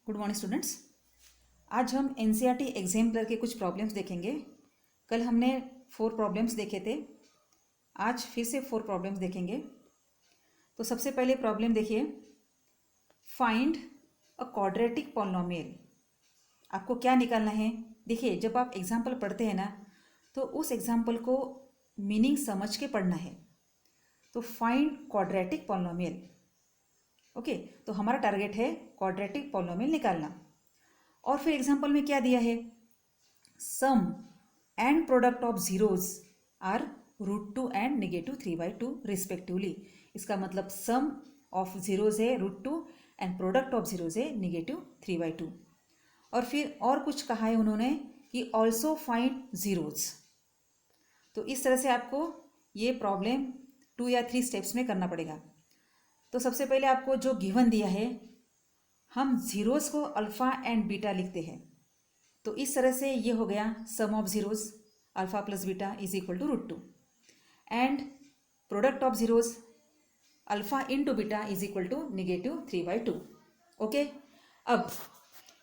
Good morning students. आज हम NCERT exemplar के कुछ प्रॉब्लम्स देखेंगे। कल हमने 4 प्रॉब्लम्स देखे थे, आज फिर से 4 प्रॉब्लम्स देखेंगे। तो सबसे पहले प्रॉब्लम देखिए, फाइंड अ क्वाड्रेटिक पॉलिनोमियल। आपको क्या निकालना है? देखिए, जब आप एग्जाम्पल पढ़ते हैं ना, तो उस एग्जाम्पल को मीनिंग समझ के पढ़ना है। तो फाइंड क्वाड्रेटिक पॉलिनोमियल। ओके, तो हमारा टारगेट है क्वाड्रेटिक पॉलिनोमियल निकालना। और फिर एग्जाम्पल में क्या दिया है? Sum and product of zeros are √2 and -3/2 respectively. इसका मतलब सम ऑफ जीरोज है √2 एंड प्रोडक्ट ऑफ जीरोज है -3/2। और फिर और कुछ कहा है उन्होंने कि ऑल्सो फाइंड जीरोज। तो इस तरह से आपको ये प्रॉब्लम 2 या 3 स्टेप्स में करना पड़ेगा। तो सबसे पहले आपको जो गिवन दिया है, हम जीरोस को अल्फ़ा एंड बीटा लिखते हैं। तो इस तरह से ये हो गया sum of zeros alpha plus beta is equal to √2 and product of zeros alpha into beta is equal to -3/2। Okay, अब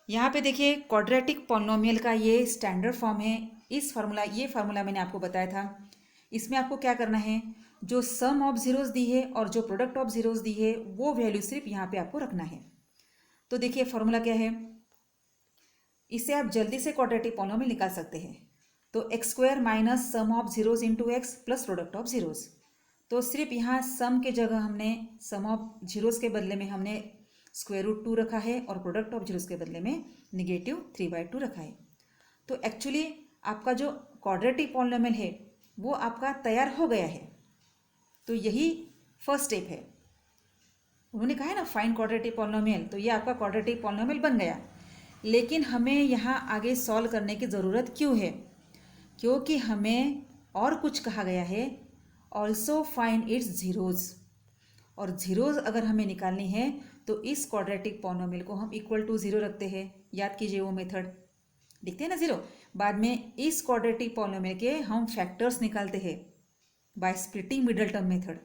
यहाँ पे देखिए क्वाड्रेटिक पॉलिनोमियल का ये स्टैंडर्ड फॉर्म है। ये फार्मूला मैंने आपको बताया था। इसमें आपको क्या करना है, जो सम ऑफ जीरोस दी है और जो प्रोडक्ट ऑफ जीरोस दी है वो वैल्यू सिर्फ यहाँ पे आपको रखना है। तो देखिए फॉर्मूला क्या है, इससे आप जल्दी से क्वाड्रेटिक पॉलिनोमियल निकाल सकते हैं। तो x² minus sum of zeros into x plus product of zeros. तो सिर्फ यहाँ सम के जगह हमने सम ऑफ जीरोस के बदले में हमने √2 रखा है और प्रोडक्ट ऑफ जीरोस के बदले में -3/2 रखा है। तो एक्चुअली आपका जो क्वाड्रेटिक पॉलिनोमियल है वो आपका तैयार हो गया है। तो यही फर्स्ट स्टेप है। उन्होंने कहा है ना फाइंड क्वाड्रेटिक पॉलिनोमियल, तो ये आपका क्वाड्रेटिक पॉलिनोमियल बन गया। लेकिन हमें यहाँ आगे सॉल्व करने की ज़रूरत क्यों है? क्योंकि हमें और कुछ कहा गया है, ऑल्सो फाइंड इट्स जीरोज। और जीरोज अगर हमें निकालनी है तो इस क्वाड्रेटिक पॉलिनोमियल को हम =0 रखते हैं। याद कीजिए वो मेथड, दिखते हैं ना 0। बाद में इस क्वाड्रेटिक पॉलिनोमियल के हम फैक्टर्स निकालते हैं by splitting middle term method.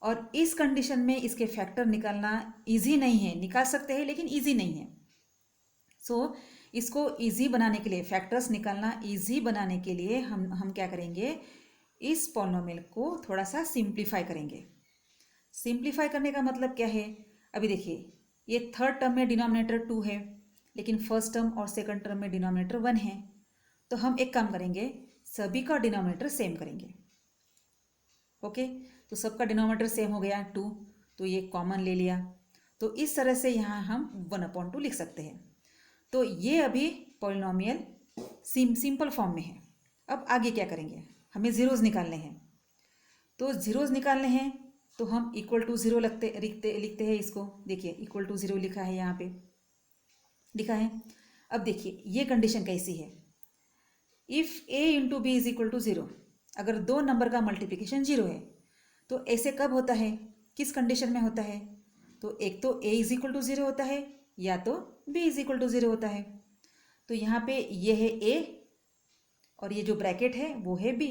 और इस कंडीशन में इसके फैक्टर निकालना इजी नहीं है, निकाल सकते हैं लेकिन इजी नहीं है। सो इसको इजी बनाने के लिए, फैक्टर्स निकालना इजी बनाने के लिए हम क्या करेंगे, इस पॉलिनोमियल को थोड़ा सा सिंप्लीफाई करेंगे। सिंप्लीफाई करने का मतलब क्या है? अभी देखिए, ये थर्ड टर्म में डिनोमिनेटर 2 है, लेकिन फर्स्ट टर्म और सेकंड टर्म में डिनोमिनेटर 1 है। तो हम एक काम करेंगे, सभी का डिनोमिनेटर सेम करेंगे। ओके, तो सबका डिनोमिनेटर सेम हो गया 2, तो ये कॉमन ले लिया। तो इस तरह से यहाँ हम 1/2 लिख सकते हैं। तो ये अभी पॉलिनोमियल सिंपल फॉर्म में है। अब आगे क्या करेंगे, हमें जीरोज निकालने हैं। तो जीरोज निकालने हैं तो हम =0 लिखते हैं इसको। देखिए =0 लिखा है, यहाँ पे लिखा है। अब देखिए ये कंडीशन कैसी है, if a into B is equal to 0, अगर दो नंबर का मल्टीप्लिकेशन 0 है तो ऐसे कब होता है, किस कंडीशन में होता है? तो एक तो a इज इक्वल टू 0 होता है या तो b इज इक्वल टू 0 होता है। तो यहाँ पे ये है a और ये जो ब्रैकेट है वो है b।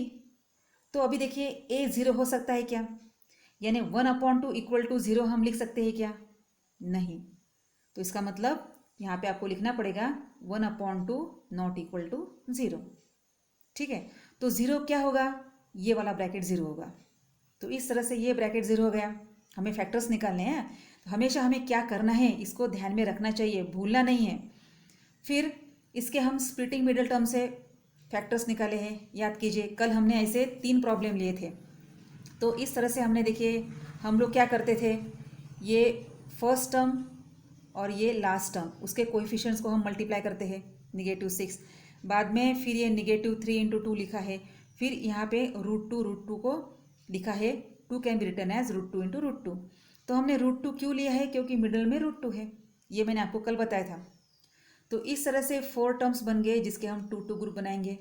तो अभी देखिए a 0 हो सकता है क्या? यानी 1/2 = 0 हम लिख सकते हैं क्या? नहीं। तो इसका मतलब यहाँ पे आपको लिखना पड़ेगा 1/2 नॉट इक्वल टू 0। ठीक है, तो 0 क्या होगा? ये वाला ब्रैकेट 0 होगा। तो इस तरह से ये ब्रैकेट 0 हो गया। हमें फैक्टर्स निकालने हैं, तो हमेशा हमें क्या करना है इसको ध्यान में रखना चाहिए, भूलना नहीं है। फिर इसके हम स्प्लिटिंग मिडल टर्म से फैक्टर्स निकाले हैं। याद कीजिए कल हमने ऐसे 3 प्रॉब्लम लिए थे। तो इस तरह से हमने, देखिए हम लोग क्या करते थे, ये फर्स्ट टर्म और ये लास्ट टर्म, उसके कोएफिशिएंट्स को हम मल्टीप्लाई करते हैं -6। बाद में फिर ये -3 × 2 लिखा है। फिर यहाँ पे √2 को लिखा है, 2 कैन बी रिटन एज √2 × √2। तो हमने √2 क्यों लिया है? क्योंकि मिडल में √2 है, ये मैंने आपको कल बताया था। तो इस तरह से 4 टर्म्स बन गए जिसके हम 2 ग्रुप बनाएंगे।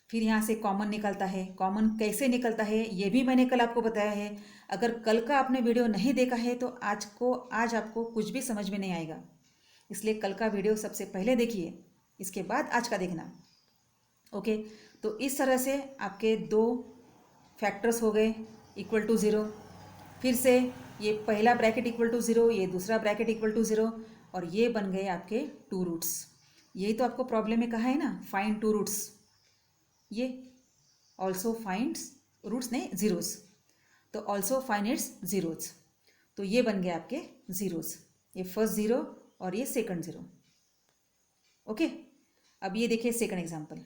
फिर यहाँ से कॉमन निकलता है। कॉमन कैसे निकलता है ये भी मैंने कल आपको बताया है। अगर कल का आपने वीडियो नहीं देखा है तो आज आपको कुछ भी समझ में नहीं आएगा, इसलिए कल का वीडियो सबसे पहले देखिए, इसके बाद आज का देखना। ओके, तो इस तरह से आपके 2 फैक्टर्स हो गए =0। फिर से ये पहला ब्रैकेट इक्वल टू 0, ये दूसरा ब्रैकेट इक्वल टू 0, और ये बन गए आपके टू रूट्स। यही तो आपको प्रॉब्लम में कहा है ना, फाइंड टू रूट्स। ये ऑल्सो फाइंड्स रूट्स नहीं, जीरोस, तो ऑल्सो फाइंड इट्स जीरोस। तो ये बन गया आपके जीरोस, ये फर्स्ट जीरो और ये सेकंड जीरो। ओके, अब ये देखिए सेकंड एग्जांपल।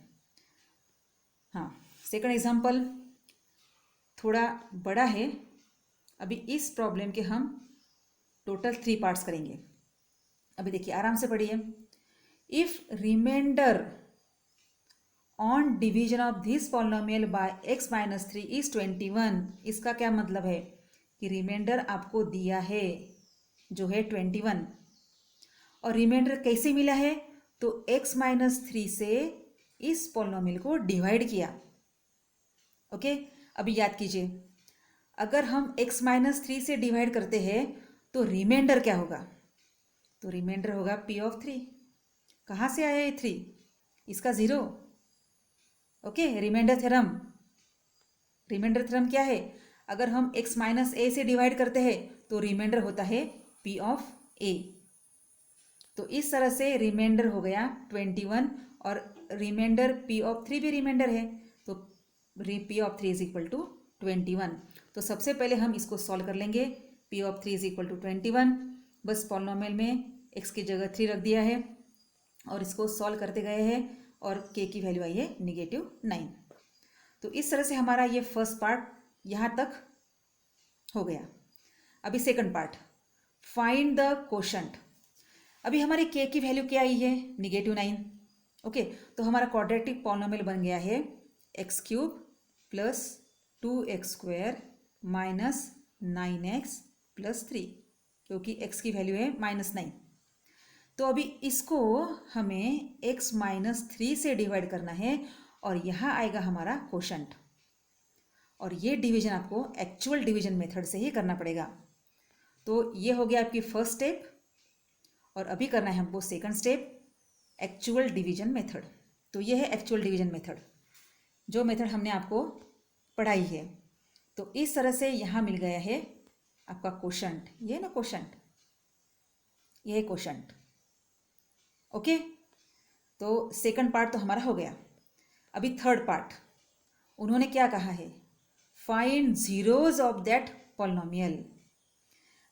हाँ, सेकंड एग्जांपल थोड़ा बड़ा है। अभी इस प्रॉब्लम के हम टोटल 3 पार्ट्स करेंगे। अभी देखिए, आराम से पढ़िए। If remainder on division of this polynomial by x minus 3 is 21। इसका क्या मतलब है कि रिमाइंडर आपको दिया है जो है 21, और रिमाइंडर कैसे मिला है, तो x माइनस 3 से इस पॉलिनोमियल को डिवाइड किया। ओके, अभी याद कीजिए, अगर हम x माइनस 3 से डिवाइड करते हैं तो रिमाइंडर क्या होगा, तो रिमाइंडर होगा p ऑफ 3। कहाँ से आया ये 3, इसका 0। Okay, remainder theorem. Remainder theorem क्या है, अगर हम x माइनस a से डिवाइड करते हैं तो रिमाइंडर होता है p ऑफ a। तो इस तरह से रिमाइंडर हो गया 21, और रिमाइंडर p ऑफ 3 भी रिमाइंडर है, तो p of 3 is equal to 21। तो सबसे पहले हम इसको सॉल्व कर लेंगे। p of 3 is equal to 21, बस पॉलिनोमियल में x की जगह 3 रख दिया है और इसको सॉल्व करते गए हैं, और k की वैल्यू आई है -9। तो इस तरह से हमारा ये फर्स्ट पार्ट यहाँ तक हो गया। अभी second part, find the quotient. अभी हमारे k की वैल्यू क्या आई है, -9। ओके, तो हमारा क्वाड्रेटिक पॉलिनोमियल बन गया है x³ plus 2x² minus 9x plus 3, क्योंकि x की वैल्यू है -9। तो अभी इसको हमें x माइनस 3 से डिवाइड करना है, और यहाँ आएगा हमारा कोशंट, और ये डिवीजन आपको एक्चुअल डिवीजन मेथड से ही करना पड़ेगा। तो ये हो गया आपकी फर्स्ट स्टेप, और अभी करना है हमको second step, actual division method. तो ये है एक्चुअल डिवीजन मेथड, जो मेथड हमने आपको पढ़ाई है। तो इस तरह से यहाँ मिल गया है आपका कोशंट, ये ना कोशंट, ये है कोशंट। ओके, तो सेकंड पार्ट तो हमारा हो गया। अभी थर्ड पार्ट, उन्होंने क्या कहा है, find zeros of that polynomial.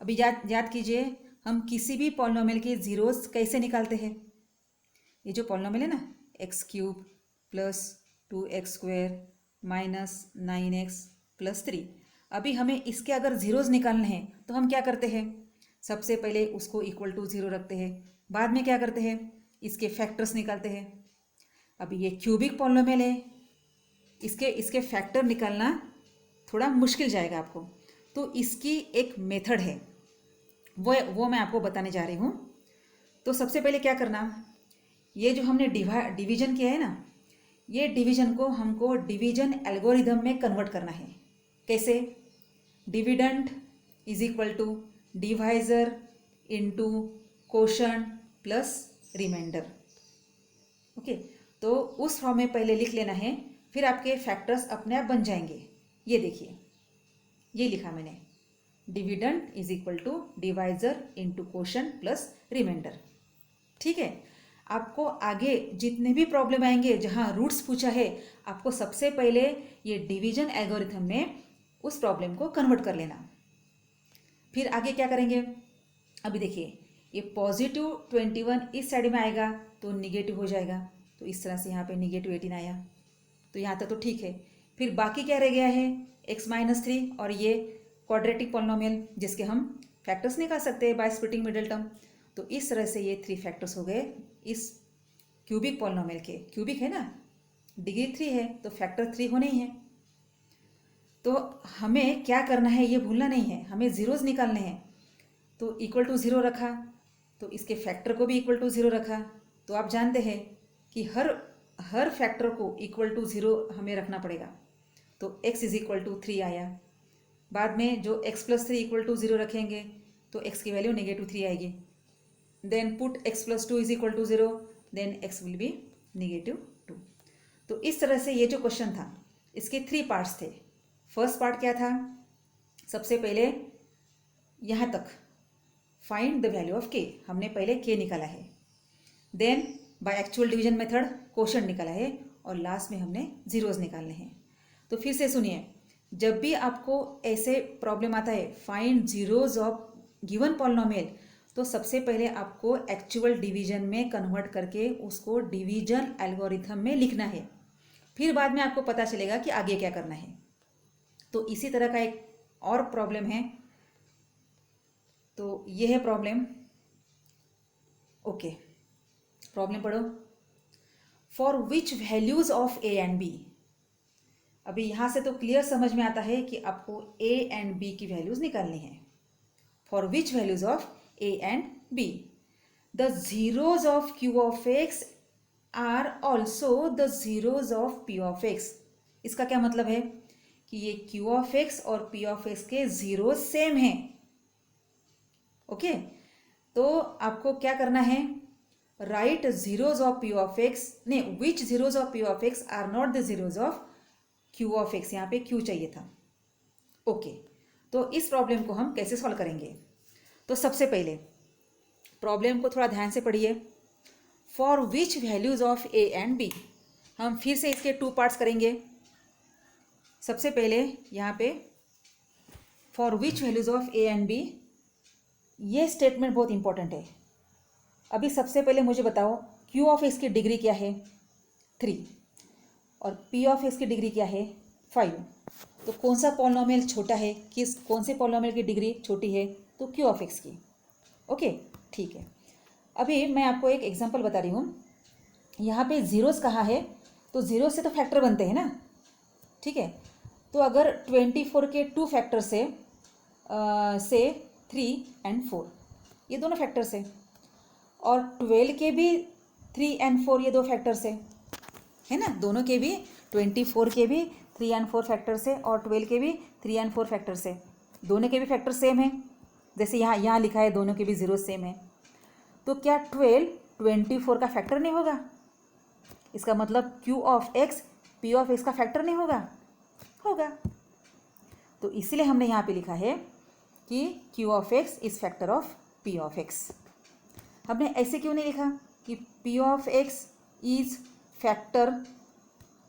अभी याद कीजिए, हम किसी भी पॉलिनोमियल के जीरोस कैसे निकालते हैं। ये जो पॉलिनोमियल है ना, x³ plus 2x² minus 9x plus 3, अभी हमें इसके अगर जीरोस निकालने हैं तो हम क्या करते हैं, सबसे पहले उसको इक्वल टू 0 रखते हैं, बाद में क्या करते हैं, इसके फैक्टर्स निकालते हैं। अभी ये क्यूबिक पॉलिनोमियल है, इसके फैक्टर निकालना थोड़ा मुश्किल जाएगा आपको, तो इसकी एक मेथड है, वो मैं आपको बताने जा रही हूँ। तो सबसे पहले क्या करना, ये जो हमने डिवीजन किया है ना, ये डिवीजन को हमको डिवीजन एल्गोरिदम में कन्वर्ट करना है। कैसे, dividend is equal to divisor into quotient plus remainder. Okay, तो उस फॉर्म में पहले लिख लेना है, फिर आपके फैक्टर्स अपने आप बन जाएंगे। ये देखिए, ये लिखा मैंने, dividend is equal to divisor into quotient plus remainder. ठीक है, आपको आगे जितने भी प्रॉब्लम आएंगे जहाँ रूट्स पूछा है, आपको सबसे पहले ये डिवीजन एल्गोरिथम में उस प्रॉब्लम को कन्वर्ट कर लेना। फिर आगे क्या करेंगे, अभी देखिए, ये +21 इस साइड में आएगा तो निगेटिव हो जाएगा, तो इस तरह से यहाँ पे -18 आया, तो यहाँ तक तो ठीक है। फिर बाकी क्या रह गया है, x माइनस 3 और ये क्वाड्रेटिक पॉलिनोमियल जिसके हम फैक्टर्स निकाल सकते हैं बाय स्प्लिटिंग मिडिल टर्म। तो इस तरह से ये 3 फैक्टर्स हो गए इस क्यूबिक पॉलिनोमियल के। क्यूबिक है ना, डिग्री 3 है तो फैक्टर 3 होने ही है। तो हमें क्या करना है ये भूलना नहीं है, हमें जीरोस निकालने हैं। तो इक्वल टू 0 रखा, तो इसके फैक्टर को भी इक्वल टू 0 रखा। तो आप जानते हैं कि हर फैक्टर को इक्वल टू 0 हमें रखना पड़ेगा। तो x इज इक्वल टू 3 आया, बाद में जो x प्लस 3 इक्वल टू 0 रखेंगे तो x की वैल्यू -3 आएगी। Then put x plus 2 is equal to 0, then x will be -2। तो इस तरह से ये जो क्वेश्चन था, इसके 3 पार्ट्स थे। फर्स्ट पार्ट क्या था, सबसे पहले यहाँ तक फाइंड द वैल्यू ऑफ के, हमने पहले के निकाला है, then by actual division method quotient निकाला है, और लास्ट में हमने जीरोज निकालने हैं। तो फिर से सुनिए, जब भी आपको ऐसे प्रॉब्लम आता है find zeros of given polynomial, तो सबसे पहले आपको एक्चुअल डिवीजन में कन्वर्ट करके उसको डिवीजन एल्गोरिथम में लिखना है, फिर बाद में आपको पता चलेगा कि आगे क्या करना है। तो इसी तरह का एक और प्रॉब्लम है, तो ये है प्रॉब्लम। ओके, प्रॉब्लम पढ़ो। For which values of A and B, अभी यहाँ से तो क्लियर समझ में आता है कि आपको ए एंड बी की वैल्यूज निकालनी है। For which values of A and b, the zeros of q of x are also the zeros of p of x. इसका क्या मतलब है कि ये क्यू ऑफ एक्स और पी ऑफ एक्स के जीरो सेम हैं। ओके, तो आपको क्या करना है, right zeros of p of x, नहीं, which zeros of p of x are not the zeros of q of x, यहाँ पे क्यू चाहिए था। ओके, तो इस प्रॉब्लम को हम कैसे सॉल्व करेंगे? तो सबसे पहले प्रॉब्लम को थोड़ा ध्यान से पढ़िए। For which values of A and B, हम फिर से इसके टू पार्ट्स करेंगे। सबसे पहले यहाँ पे for which values of A and B, ये स्टेटमेंट बहुत इंपॉर्टेंट है। अभी सबसे पहले मुझे बताओ क्यू ऑफ एक्स की डिग्री क्या है, 3, और पी ऑफ एक्स की डिग्री क्या है, 5। तो कौन सा पॉलिनोमियल छोटा है, कौन से पॉलिनोमियल की डिग्री छोटी है, तो क्यू ऑफ एक्स की। ओके, ठीक है। अभी मैं आपको एक एग्जांपल बता रही हूँ। यहाँ पे जीरोस कहाँ है, तो जीरो से तो फैक्टर बनते हैं ना, ठीक है। तो अगर 24 के 2 फैक्टर से 3 and 4, ये दोनों फैक्टर्स है, और 12 के भी 3 and 4, ये 2 फैक्टर्स है ना। दोनों के भी 24 के भी 3 and 4 फैक्टर्स है, और 12 के भी 3 and 4 फैक्टर्स है। दोनों के भी फैक्टर सेम है, जैसे यहाँ लिखा है दोनों के भी जीरो सेम है। तो क्या 12 24 का फैक्टर नहीं होगा? इसका मतलब Q of x P of x का फैक्टर नहीं होगा? होगा। तो इसीलिए हमने यहाँ पे लिखा है कि Q of x is factor of p of x. हमने ऐसे क्यों नहीं लिखा कि P of x is factor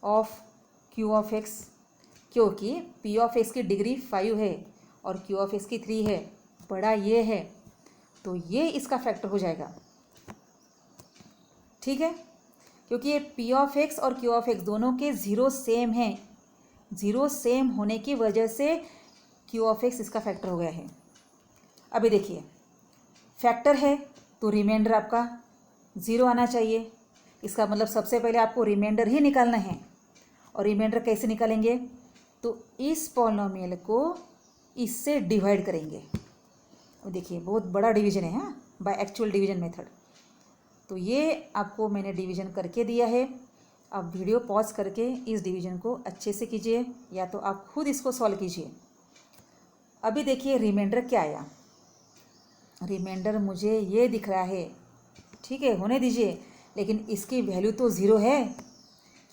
of q of x? क्योंकि पी ऑफ एक्स की डिग्री 5 है और क्यू ऑफ एक्स की 3 है, बड़ा ये है, तो ये इसका फैक्टर हो जाएगा, ठीक है। क्योंकि ये पी ऑफ एक्स और क्यू ऑफ एक्स दोनों के जीरो सेम हैं, जीरो सेम होने की वजह से क्यू ऑफ एक्स इसका फैक्टर हो गया है। अभी देखिए, फैक्टर है तो रिमाइंडर आपका ज़ीरो आना चाहिए। इसका मतलब सबसे पहले आपको रिमाइंडर ही निकालना है, और रिमाइंडर कैसे निकालेंगे? तो इस पॉलिनोमियल को इससे डिवाइड करेंगे। देखिए बहुत बड़ा डिवीजन है, हाँ, बाय एक्चुअल डिवीजन मेथड। तो ये आपको मैंने डिवीजन करके दिया है। आप वीडियो पॉज करके इस डिवीजन को अच्छे से कीजिए, या तो आप खुद इसको सॉल्व कीजिए। अभी देखिए रिमाइंडर क्या आया। रिमाइंडर मुझे ये दिख रहा है, ठीक है, होने दीजिए, लेकिन इसकी वैल्यू तो ज़ीरो है।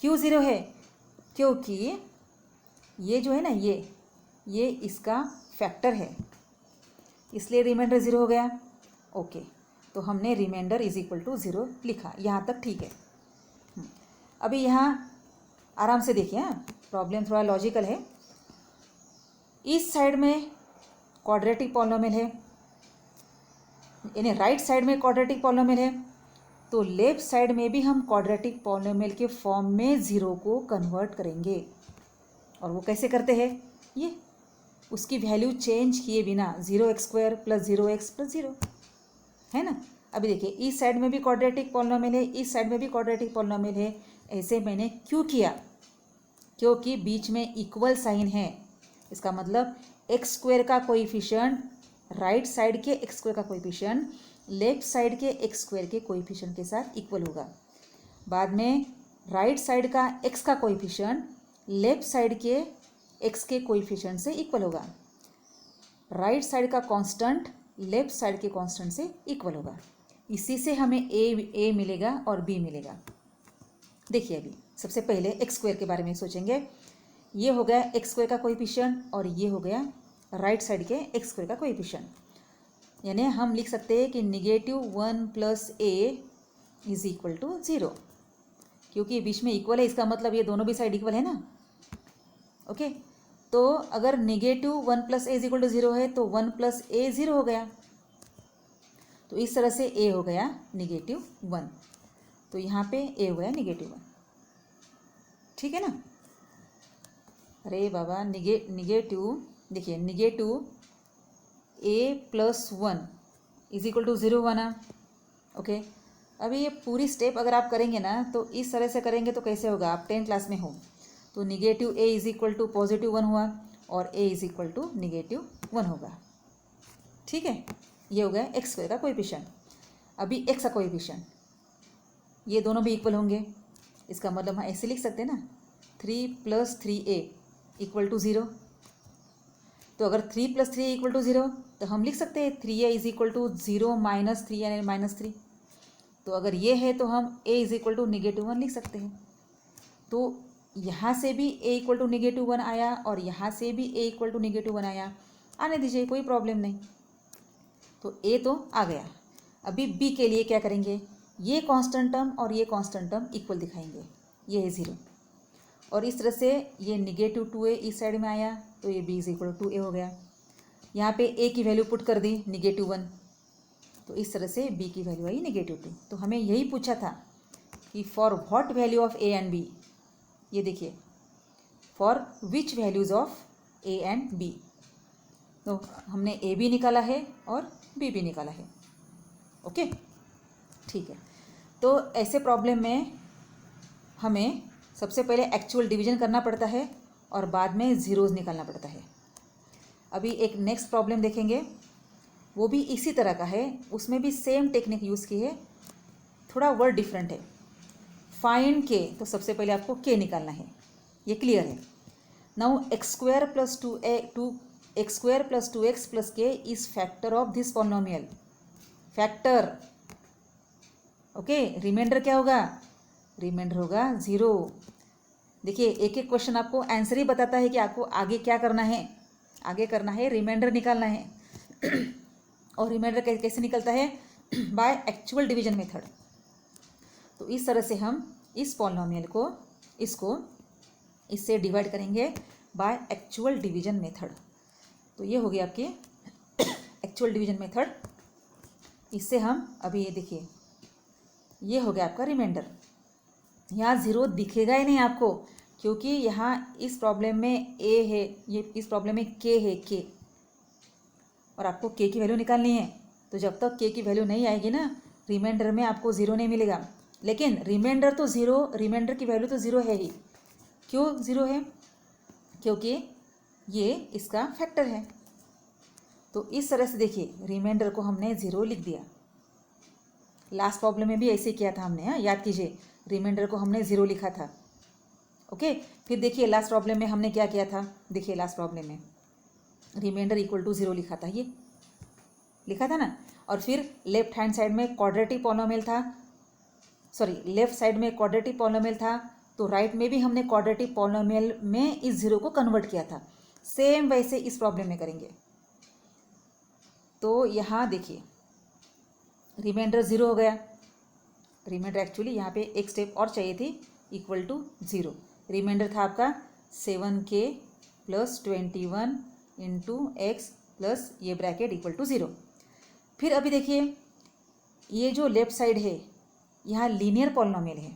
क्यों ज़ीरो है? क्योंकि ये जो है ना, ये इसका फैक्टर है, इसलिए रिमाइंडर ज़ीरो हो गया। ओके, तो हमने remainder is equal to zero लिखा, यहाँ तक ठीक है। अभी यहाँ आराम से देखिए, प्रॉब्लम थोड़ा लॉजिकल है। इस साइड में क्वाड्रेटिक पॉलिनोमियल है, यानी राइट साइड में क्वाड्रेटिक पॉलिनोमियल है, तो लेफ्ट साइड में भी हम क्वाड्रेटिक पॉलिनोमियल के फॉर्म में ज़ीरो को कन्वर्ट करेंगे। और वो कैसे करते हैं? ये उसकी वैल्यू चेंज किए बिना, 0x² + 0x + 0, है ना। अभी देखिए, इस साइड में भी क्वाड्रेटिक पॉलिनोमियल है, इस साइड में भी क्वाड्रेटिक पॉलिनोमियल है। ऐसे मैंने क्यों किया? क्योंकि बीच में इक्वल साइन है। इसका मतलब x² का कोएफिशिएंट राइट साइड के x² का कोएफिशिएंट लेफ्ट साइड के x² के कोएफिशिएंट के साथ इक्वल होगा। बाद में राइट साइड का x का कोएफिशिएंट लेफ्ट साइड के x के कोएफिशिएंट से इक्वल होगा। राइट साइड का कांस्टेंट लेफ्ट साइड के कांस्टेंट से इक्वल होगा। इसी से हमें a मिलेगा और b मिलेगा। देखिए, अभी सबसे पहले x² के बारे में सोचेंगे। ये हो गया x² का कोएफिशिएंट, और ये हो गया राइट साइड के x² का कोएफिशिएंट। यानी हम लिख सकते हैं कि -1 + a इज इक्वल टू 0, क्योंकि बीच में इक्वल है, इसका मतलब ये दोनों भी साइड इक्वल है ना। ओके, तो अगर -1 + a इज इक्वल टू 0 है तो 1 + a 0 हो गया, तो इस तरह से a हो गया -1, तो यहाँ पे a हो गया -1। ठीक है ना। अरे बाबा, निगेटिव देखिए, -a + 1 इज इक्वल टू 0 हुआ ना। ओके, अभी ये पूरी स्टेप अगर आप करेंगे ना तो इस तरह से करेंगे तो कैसे होगा, आप 10th क्लास में हो तो -a इज इक्वल टू +1 हुआ और a इज इक्वल टू -1 होगा। ठीक है, ये हो गया x² का कोएफिशिएंट। अभी x का कोएफिशिएंट, ये दोनों भी इक्वल होंगे, इसका मतलब हम ऐसे लिख सकते हैं ना, 3 + 3a इक्वल टू 0। तो अगर 3 + 3a इक्वल टू 0 तो हम लिख सकते हैं 3a इज इक्वल टू 0 - 3 यानी -3। तो अगर ये है तो हम a इज इक्वल टू -1 लिख सकते हैं। तो यहाँ से भी a इक्वल टू -1 आया और यहाँ से भी a इक्वल टू -1 आया, आने दीजिए, कोई प्रॉब्लम नहीं। तो a तो आ गया। अभी b के लिए क्या करेंगे, ये कांस्टेंट टर्म और ये कांस्टेंट टर्म इक्वल दिखाएंगे, ये है 0, और इस तरह से ये -2a इस साइड में आया तो ये b is equal to 2a हो गया। यहाँ पे a की वैल्यू पुट कर दी -1, तो इस तरह से b की वैल्यू आई -2। तो हमें यही पूछा था कि for what value of a and b, ये देखिए, for which values of a and b। तो हमने a भी निकाला है और b भी निकाला है। ओके, ठीक है। तो ऐसे प्रॉब्लम में हमें सबसे पहले एक्चुअल डिवीजन करना पड़ता है और बाद में ज़ीरोज़ निकालना पड़ता है। अभी एक नेक्स्ट प्रॉब्लम देखेंगे, वो भी इसी तरह का है, उसमें भी सेम टेक्निक यूज़ की है, थोड़ा वर्ड डिफरेंट है। फाइंड के, तो सबसे पहले आपको के निकालना है, ये क्लियर है। Now x² + 2x + k is factor of this polynomial, factor. Okay, remainder क्या होगा, रिमाइंडर होगा 0। देखिए, एक एक क्वेश्चन आपको आंसर ही बताता है कि आपको आगे क्या करना है, आगे करना है रिमाइंडर निकालना है। और रिमाइंडर कैसे निकलता है, बाय एक्चुअल डिवीजन मेथड। तो इस तरह से हम इस पॉलिनोमियल को, इसको इससे डिवाइड करेंगे बाय एक्चुअल डिवीजन मेथड। तो ये हो गया आपके एक्चुअल डिवीजन मेथड। इससे हम अभी ये देखिए, ये हो गया आपका रिमाइंडर। यहाँ 0 दिखेगा ही नहीं आपको, क्योंकि यहाँ इस प्रॉब्लम में a है, ये इस प्रॉब्लम में k है, k, और आपको k की वैल्यू निकालनी है। तो जब तक k की वैल्यू नहीं आएगी ना, रिमाइंडर में आपको 0 नहीं मिलेगा। लेकिन रिमाइंडर तो 0, रिमाइंडर की वैल्यू तो 0 है ही। क्यों 0 है, क्योंकि ये इसका फैक्टर है। तो इस तरह से देखिए, रिमाइंडर को हमने 0 लिख दिया। लास्ट प्रॉब्लम में भी ऐसे किया था हमने, हाँ याद कीजिए, रिमाइंडर को हमने 0 लिखा था। ओके, फिर देखिए लास्ट प्रॉब्लम में हमने क्या किया था, देखिए लास्ट प्रॉब्लम में रिमाइंडर इक्वल टू 0 लिखा था, ये लिखा था ना। और फिर लेफ्ट हैंड साइड में क्वाड्रेटिक पॉलिनोमियल था, सॉरी लेफ्ट साइड में क्वाड्रेटिक पॉलिनोमियल था, तो राइट में भी हमने क्वाड्रेटिक पॉलिनोमियल में इस 0 को कन्वर्ट किया था। सेम वैसे इस प्रॉब्लम में करेंगे। तो यहाँ देखिए, रिमाइंडर 0 हो गया। रिमाइंडर एक्चुअली यहाँ पे एक स्टेप और चाहिए थी, इक्वल टू 0। रिमाइंडर था आपका 7k + 21 × x प्लस ये ब्रैकेट इक्वल टू 0। फिर अभी देखिए, ये जो लेफ्ट साइड है यहाँ लीनियर पॉलिनोमियल है,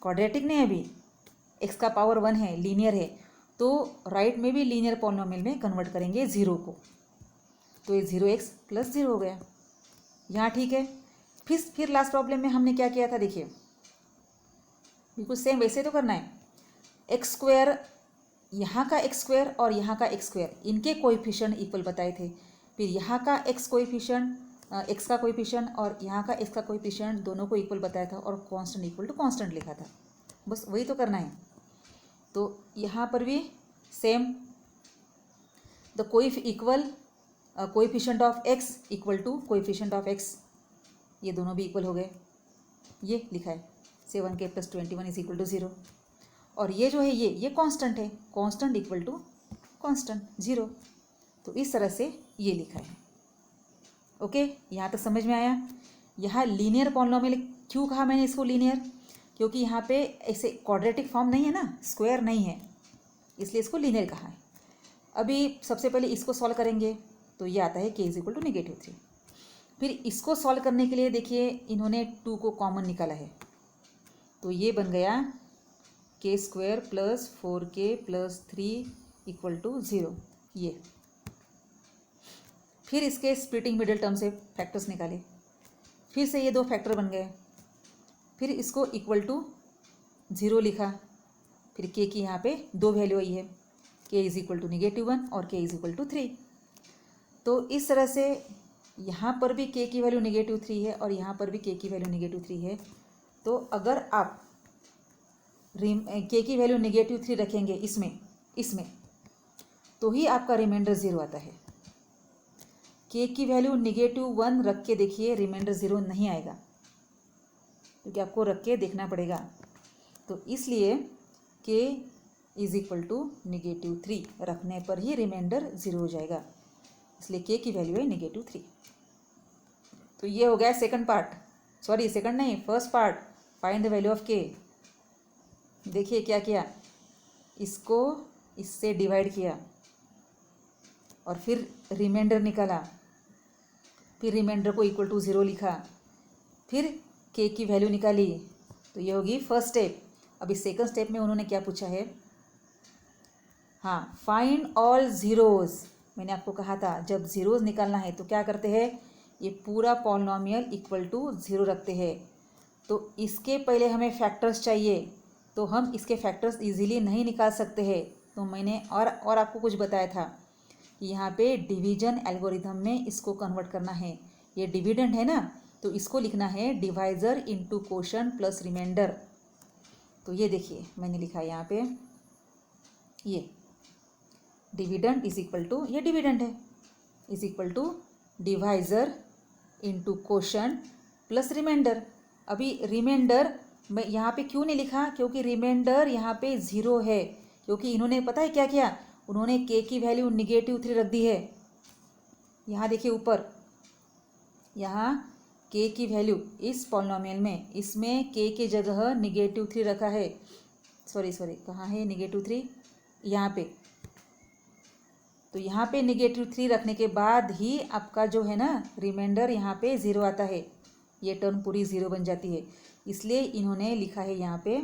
क्वाड्रेटिक नहीं है, अभी x का पावर 1 है, लीनियर है। तो राइट में भी लीनियर पॉलिनोमियल में कन्वर्ट करेंगे 0 को, तो ये 0x + 0 हो गया। यहाँ ठीक है। फिर लास्ट प्रॉब्लम में हमने क्या किया था, देखिए बिल्कुल सेम वैसे तो करना है। x², यहाँ का x² और यहाँ का x², इनके कोएफिशिएंट इक्वल बताए थे। फिर यहाँ का x का कोएफिशिएंट और यहाँ का x का कोएफिशिएंट दोनों को इक्वल बताया था, और कांस्टेंट इक्वल टू कांस्टेंट लिखा था। बस वही तो करना है। तो यहाँ पर भी same, the coefficient of x equal to coefficient of x, ये दोनों भी इक्वल हो गए, ये लिखा है 7k + 21 इज इक्वल टू 0। और ये जो है ये कांस्टेंट है, कांस्टेंट इक्वल टू कांस्टेंट 0। तो इस तरह से ये लिखा है। ओके, यहाँ तक समझ में आया। यहाँ लीनियर पॉलिनॉमियल क्यों कहा मैंने इसको लीनियर, क्योंकि यहाँ पे ऐसे क्वाड्रेटिक फॉर्म नहीं है ना, स्क्वायर नहीं है, इसलिए इसको लीनियर कहा है। अभी सबसे पहले इसको सॉल्व करेंगे तो ये आता है k इज इक्वल टू -3। फिर इसको सॉल्व करने के लिए देखिए इन्होंने 2 को कॉमन निकाला है, तो ये बन गया k² plus 4k plus 3 equal to 0। ये फिर इसके स्प्लिटिंग मिडिल टर्म से फैक्टर्स निकाले, फिर से ये 2 फैक्टर बन गए, फिर इसको इक्वल टू 0 लिखा, फिर k की यहाँ पे 2 वैल्यू आई है, k इज इक्वल टू -1 और k इज इक्वल टू 3। तो इस तरह से यहाँ पर भी k की वैल्यू -3 है और यहाँ पर भी k की वैल्यू -3 है। तो अगर आप k की वैल्यू -3 रखेंगे इसमें तो ही आपका रिमाइंडर 0 आता है। k की वैल्यू -1 रख के देखिए, रिमाइंडर 0 नहीं आएगा, क्योंकि आपको रख के देखना पड़ेगा। तो इसलिए k इज इक्वल टू -3 रखने पर ही रिमाइंडर 0 हो जाएगा, इसलिए k की वैल्यू है -3। तो ये हो गया सेकंड पार्ट, सॉरी सेकंड नहीं, first part, find the value of k। देखिए क्या किया, इसको इससे डिवाइड किया और फिर रिमाइंडर निकाला, फिर रिमाइंडर को इक्वल टू 0 लिखा, फिर k की वैल्यू निकाली, तो ये होगी फर्स्ट स्टेप। अभी सेकंड स्टेप में उन्होंने क्या पूछा है, हाँ, फाइंड ऑल ज़ीरोज़। मैंने आपको कहा था जब ज़ीरोज़ निकालना है तो क्या करते हैं, ये पूरा पॉलिनॉमियल इक्वल टू 0 रखते हैं। तो इसके पहले हमें फैक्टर्स चाहिए, तो हम इसके फैक्टर्स इजीली नहीं निकाल सकते हैं। तो मैंने और आपको कुछ बताया था कि यहाँ पे डिवीजन एल्गोरिथम में इसको कन्वर्ट करना है। ये डिविडेंड है ना, तो इसको लिखना है divisor into quotient plus remainder. तो ये देखिए मैंने लिखा यहाँ पे, ये डिविडेंड इज इक्वल टू, ये डिविडेंड है, is equal to divisor into quotient plus remainder. अभी रिमाइंडर मैं यहाँ पे क्यों नहीं लिखा, क्योंकि रिमाइंडर यहाँ पे 0 है, क्योंकि इन्होंने पता है क्या किया, उन्होंने k की वैल्यू -3 रख दी है। यहाँ देखिए ऊपर, यहाँ k की वैल्यू इस पॉलिनॉमियल में, इसमें k की जगह -3 रखा है, सॉरी कहाँ है -3, यहाँ पे। तो यहाँ पे -3 रखने के बाद ही आपका जो है ना रिमाइंडर यहाँ पे 0 आता है, ये टर्म पूरी 0 बन जाती है। इसलिए इन्होंने लिखा है यहाँ पे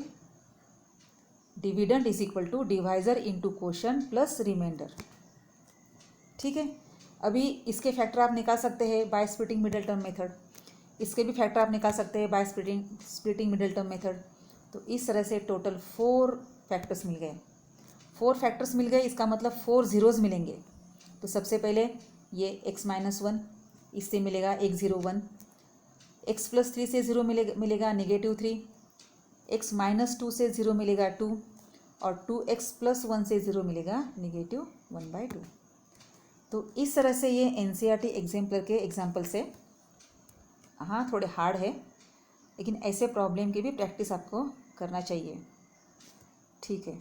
dividend is equal to divisor into quotient plus remainder. ठीक है, अभी इसके फैक्टर आप निकाल सकते हैं by splitting middle term method, इसके भी फैक्टर आप निकाल सकते हैं by splitting middle term method. तो इस तरह से टोटल 4 फैक्टर्स मिल गए, 4 फैक्टर्स मिल गए, इसका मतलब 4 ज़ीरोज़ मिलेंगे। तो सबसे पहले ये x-1, इससे मिलेगा 1 0 1, x + 3 से 0 मिलेगा -3, x-2 से 0 मिलेगा 2 और 2x + 1 से 0 मिलेगा -1/2। तो इस तरह से ये NCERT एग्जाम्पल के एग्जाम्पल से, हाँ थोड़े हार्ड है, लेकिन ऐसे प्रॉब्लम की भी प्रैक्टिस आपको करना चाहिए। ठीक है।